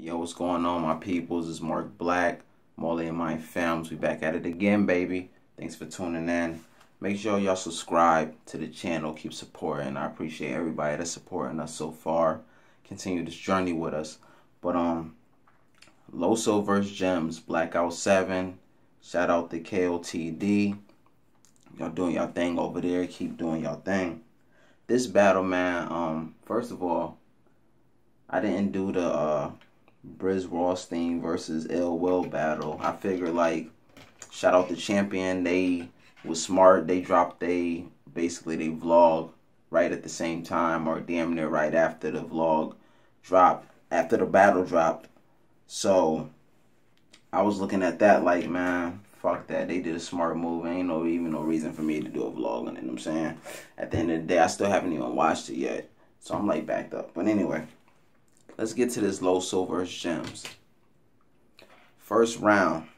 Yo, what's going on, my peoples? It's Mark Black, Molly and my fams. We back at it again, baby. Thanks for tuning in. Make sure y'all subscribe to the channel. Keep supporting. I appreciate everybody that's supporting us so far. Continue this journey with us. But Loso versus Jimz, Blackout 7. Shout out to KOTD. Y'all doing y'all thing over there. Keep doing y'all thing. This battle, man. First of all, I didn't do the Briz Rothstein versus Ill Will battle. I figured, like, shout out to Champion. They was smart. They dropped basically they vlog right at the same time, or damn near right after the vlog dropped, after the battle dropped. So I was looking at that like, man, fuck that. They did a smart move. Ain't even no reason for me to do a vlog on it. You know what I'm saying? At the end of the day, I still haven't even watched it yet. So I'm like backed up. But anyway, let's get to this Loso versus Jimz. First round,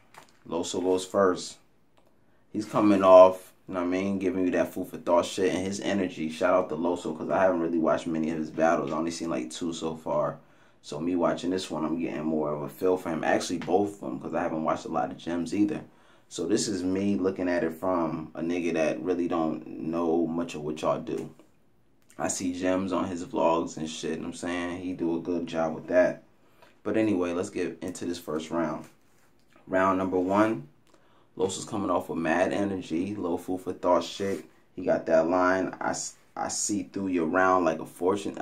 Loso goes first. He's coming off, you know what I mean, giving you that food for thought shit, and his energy. Shout out to Loso, because I haven't really watched many of his battles. I only seen like 2 so far. So me watching this one, I'm getting more of a feel for him. Actually, both of them, because I haven't watched a lot of Jimz either. So this is me looking at it from a nigga that really don't know much of what y'all do. I see Jimz on his vlogs and shit, you know what I'm saying? He do a good job with that. But anyway, let's get into this first round. Round number 1. Loso's coming off with mad energy, little food for thought shit. He got that line, I see through your round like a fortune.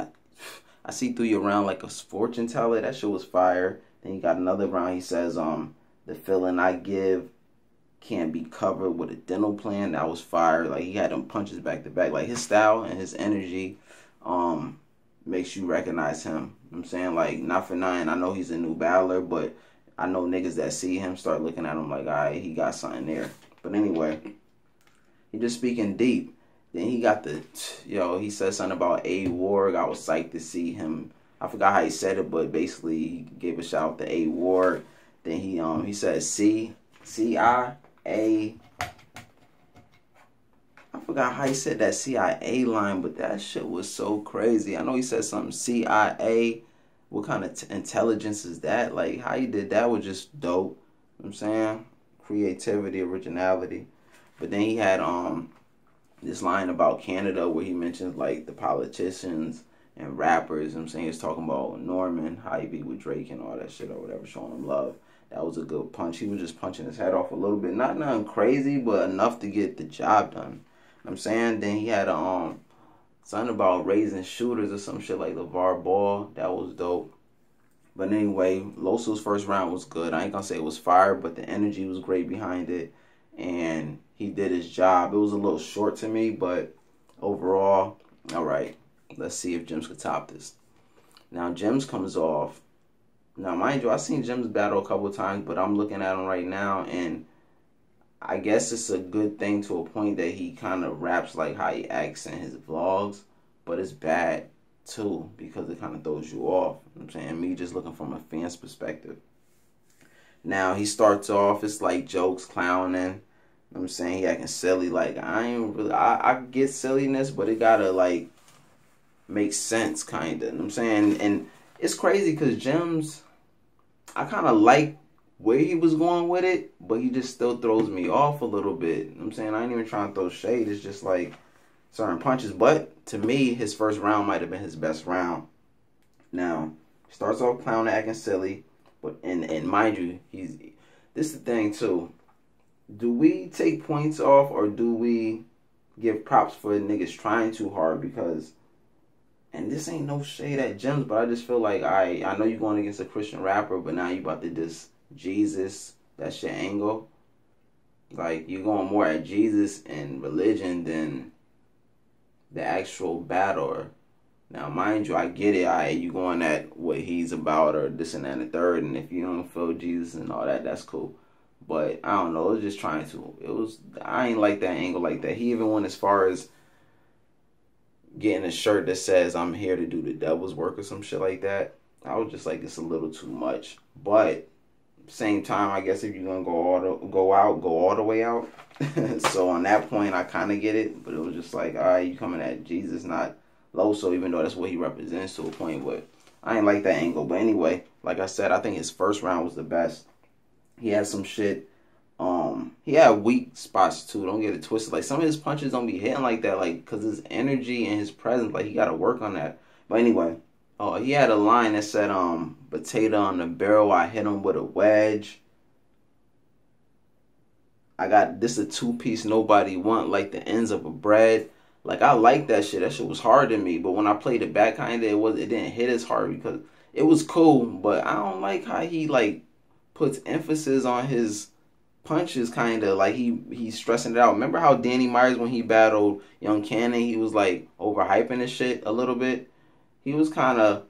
I see through your round like a fortune teller. That shit was fire. Then he got another round. He says, the feeling I give can't be covered with a dental plan. That was fire. Like, he had them punches back to back. Like, his style and his energy makes you recognize him. You know what I'm saying? Like, not for nothing, I know he's a new battler, but I know niggas that see him start looking at him like, alright, he got something there. But anyway, he just speaking deep. Then he got he said something about A Ward. I was psyched to see him. I forgot how he said it, but basically he gave a shout out to A Ward. Then he said CIA. I forgot how he said that CIA line, but that shit was so crazy. I know he said something CIA. What kind of intelligence is that? Like, how he did that was just dope. You know what I'm saying? Creativity, originality. But then he had this line about Canada where he mentions like the politicians and rappers. You know what I'm saying? He's talking about Norman, how he be with Drake and all that shit or whatever, showing him love. That was a good punch. He was just punching his head off a little bit. Not nothing crazy, but enough to get the job done. You know what I'm saying? Then he had something about raising shooters or some shit like LeVar Ball. That was dope. But anyway, Loso's first round was good. I ain't gonna say it was fire, but the energy was great behind it. And he did his job. It was a little short to me, but overall, alright. Let's see if Jimz could top this. Now, Jimz comes off. Now, mind you, I've seen Jimz battle a couple of times, but I'm looking at him right now, and I guess it's a good thing to a point that he kind of raps like how he acts in his vlogs, but it's bad too because it kind of throws you off. You know what I'm saying? Me just looking from a fan's perspective. Now, he starts off, it's like jokes, clowning. You know what I'm saying? He acting silly. Like, I get silliness, but it gotta, like, make sense, kind of. You know what I'm saying? And it's crazy because Jimz, I kind of like where he was going with it, but he just still throws me off a little bit. You know what I'm saying? I ain't even trying to throw shade. It's just like certain punches. But to me, his first round might have been his best round. Now, he starts off clowning, acting silly. But and mind you, this is the thing too. Do we take points off or do we give props for niggas trying too hard? Because, and this ain't no shade at Jimz, but I just feel like I know you're going against a Christian rapper, but now you about to diss Jesus. That's your angle. Like, you're going more at Jesus and religion than the actual battler. Now, mind you, I get it. You going at what he's about or this and that and the third, and if you don't feel Jesus and all that, that's cool. But I don't know. It was just trying to. I ain't like that angle like that. He even went as far as getting a shirt that says "I'm here to do the devil's work" or some shit like that. I was just like, it's a little too much. But same time, I guess if you're gonna go all the way out. So on that point, I kind of get it. But it was just like, all right, you coming at Jesus, not Loso, even though that's what he represents to a point. But I ain't like that angle. But anyway, like I said, I think his first round was the best. He had some shit. He had weak spots too. Don't get it twisted. Like some of his punches don't be hitting like that, like because his energy and his presence, like he got to work on that. But anyway, he had a line that said, "Potato on the barrel. I hit him with a wedge. I got this a 2-piece nobody want like the ends of a bread." Like I like that shit. That shit was hard to me. But when I played it back, kinda it didn't hit as hard because it was cool. But I don't like how he like puts emphasis on his punches, kind of like he's stressing it out. Remember how Danny Myers, when he battled Young Cannon, he was like overhyping his shit a little bit. He was kind of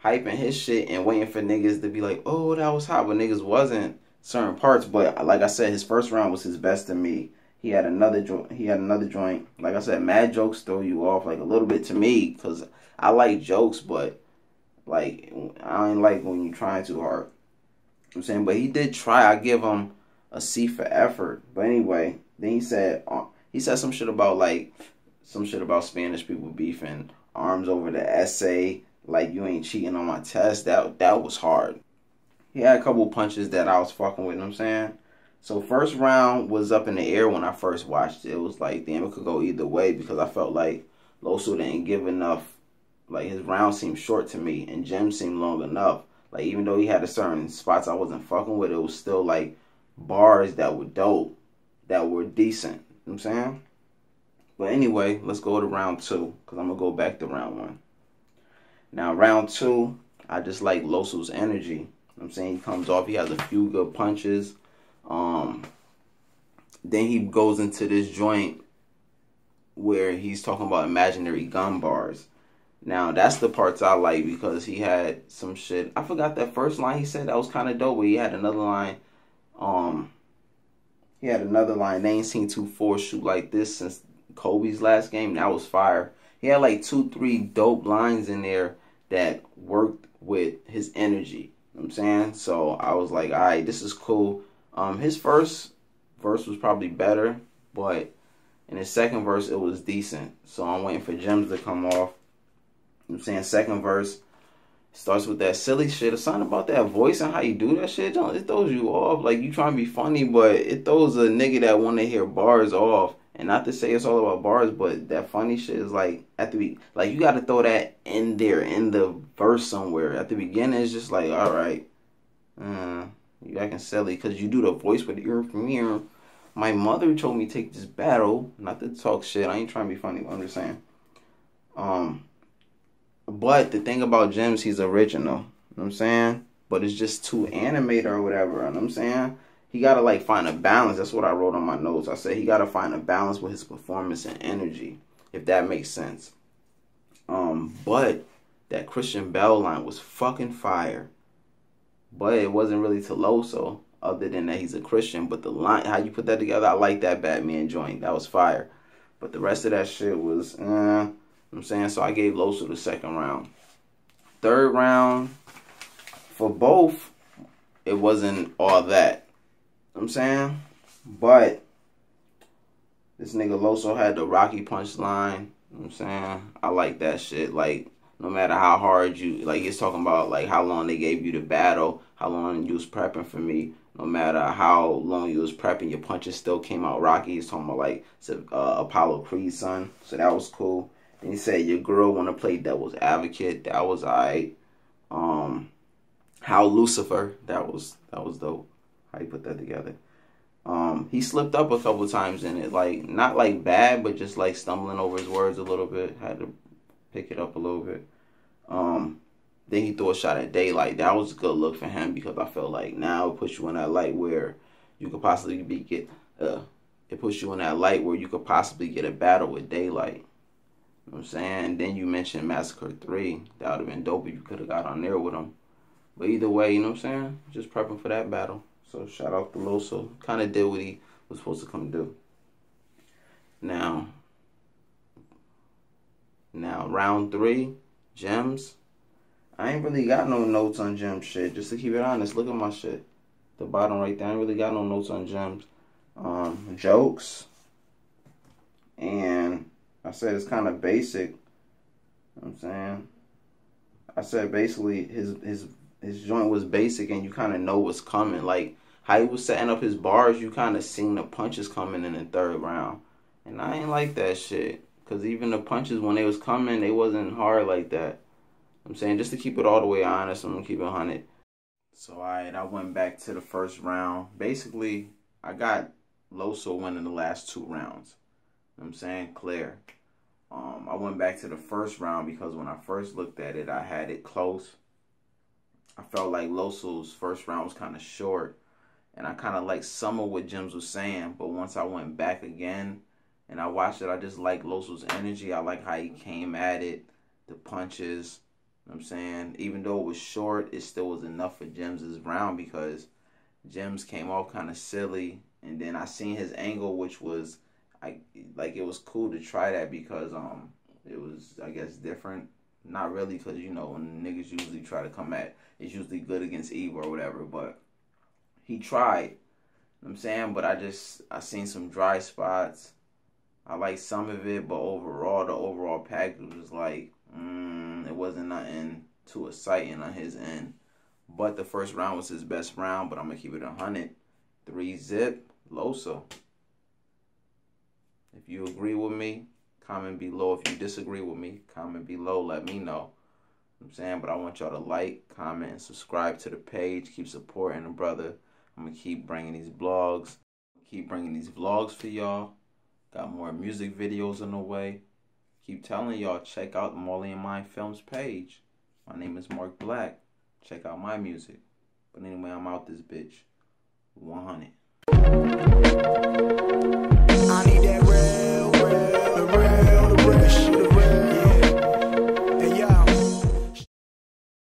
hyping his shit and waiting for niggas to be like, oh, that was hot, but niggas wasn't certain parts. But like I said, his first round was his best to me. He had another joint. Like I said, mad jokes throw you off like a little bit to me because I like jokes, but like I ain't like when you trying too hard. I'm saying, but he did try. I give him a C for effort. But anyway, then he said some shit about Spanish people beefing, arms over the essay, like you ain't cheating on my test. That was hard. He had a couple punches that I was fucking with, you know what I'm saying? So first round was up in the air when I first watched it. It was like, damn, it could go either way because I felt like Loso didn't give enough. Like his round seemed short to me and Jimz seemed long enough. Like even though he had a certain spots I wasn't fucking with, it was still like bars that were dope, that were decent. You know what I'm saying? But anyway, let's go to round 2 because I'm going to go back to round 1. Now round 2, I just like Loso's energy. You know what I'm saying? He comes off, he has a few good punches. Then he goes into this joint where he's talking about imaginary gun bars. Now, that's the parts I like because he had some shit. I forgot that first line he said that was kind of dope, but he had another line. They ain't seen 2-4 shoot like this since Kobe's last game. That was fire. He had like 2-3 dope lines in there that worked with his energy. You know what I'm saying? So I was like, all right, this is cool. His first verse was probably better, but in his second verse, it was decent. So I'm waiting for Jimz to come off. You know what I'm saying? Second verse starts with that silly shit. It's something about that voice and how you do that shit. It throws you off. Like, you trying to be funny, but it throws a nigga that want to hear bars off. And not to say it's all about bars, but that funny shit is like, you got to throw that in there, in the verse somewhere. At the beginning, it's just like, all right. You acting silly because you do the voice with the ear from here. My mother told me to take this battle. Not to talk shit. I ain't trying to be funny, but I'm just saying. But the thing about Jimz, he's original. You know what I'm saying? But it's just too animated or whatever. You know what I'm saying? He got to like find a balance. That's what I wrote on my notes. I said he got to find a balance with his performance and energy, if that makes sense. But that Christian Bell line was fucking fire. But it wasn't really to Loso, other than that he's a Christian. But the line, how you put that together, I like that Batman joint. That was fire. But the rest of that shit was, you know what I'm saying? So I gave Loso the second round. Third round, for both, it wasn't all that. You know what I'm saying? But this nigga Loso had the Rocky Punch line. You know what I'm saying? I like that shit. Like, no matter how hard you, like, it's talking about, like, how long they gave you to battle, how long you was prepping for me. No matter how long you was prepping, your punches still came out rocky. He's talking about, like, Apollo Creed's son. So that was cool. And he said, your girl want to play devil's advocate. That was alright. How Lucifer. That was dope. How you put that together. He slipped up a couple times in it. Like, not, like, bad, but just, like, stumbling over his words a little bit. Had to pick it up a little bit. Then he threw a shot at Daylight. That was a good look for him because I felt like now it puts you in that light where you could possibly get a battle with Daylight. You know what I'm saying? And then you mentioned Massacre 3. That would have been dope if you could have got on there with him. But either way, you know what I'm saying? Just prepping for that battle. So shout out to Loso. Kind of did what he was supposed to come do. Now round 3, Jimz. I ain't really got no notes on Jimz shit. Just to keep it honest, look at my shit. The bottom right there. I ain't really got no notes on Jimz. Jokes. And I said it's kind of basic. You know what I'm saying? I said basically his his joint was basic and you kind of know what's coming. Like how he was setting up his bars, you kind of seen the punches coming in the third round. And I ain't like that shit. Because even the punches, when they was coming, they wasn't hard like that. I'm saying, just to keep it all the way honest, I'm going to keep it 100. So, alright, I went back to the first round. Basically, I got Loso winning the last 2 rounds. You know what I'm saying? Clear. I went back to the first round because when I first looked at it, I had it close. I felt like Loso's first round was kind of short. And I kind of liked some of what Jimz was saying. But once I went back again and I watched it, I just like Loso's energy. I like how he came at it, the punches. You know what I'm saying? Even though it was short, it still was enough for Jim's round because Jimz came off kind of silly. And then I seen his angle, which was, like it was cool to try that because it was, I guess, different. Not really because, you know, when niggas usually try to come at, it's usually good against Eve or whatever. But he tried. You know what I'm saying? But I seen some dry spots. I like some of it, but overall, the overall package was like, it wasn't nothing too exciting on his end. But the first round was his best round, but I'm going to keep it 100. 3-0, Loso. If you agree with me, comment below. If you disagree with me, comment below. Let me know. You know what I'm saying? But I want y'all to like, comment, and subscribe to the page. Keep supporting the brother. I'm going to keep bringing these vlogs. Keep bringing these vlogs for y'all. Got more music videos on the way. Keep telling y'all, check out the Marley and Mind Films page. My name is Mark Black. Check out my music. But anyway, I'm out this bitch. 100.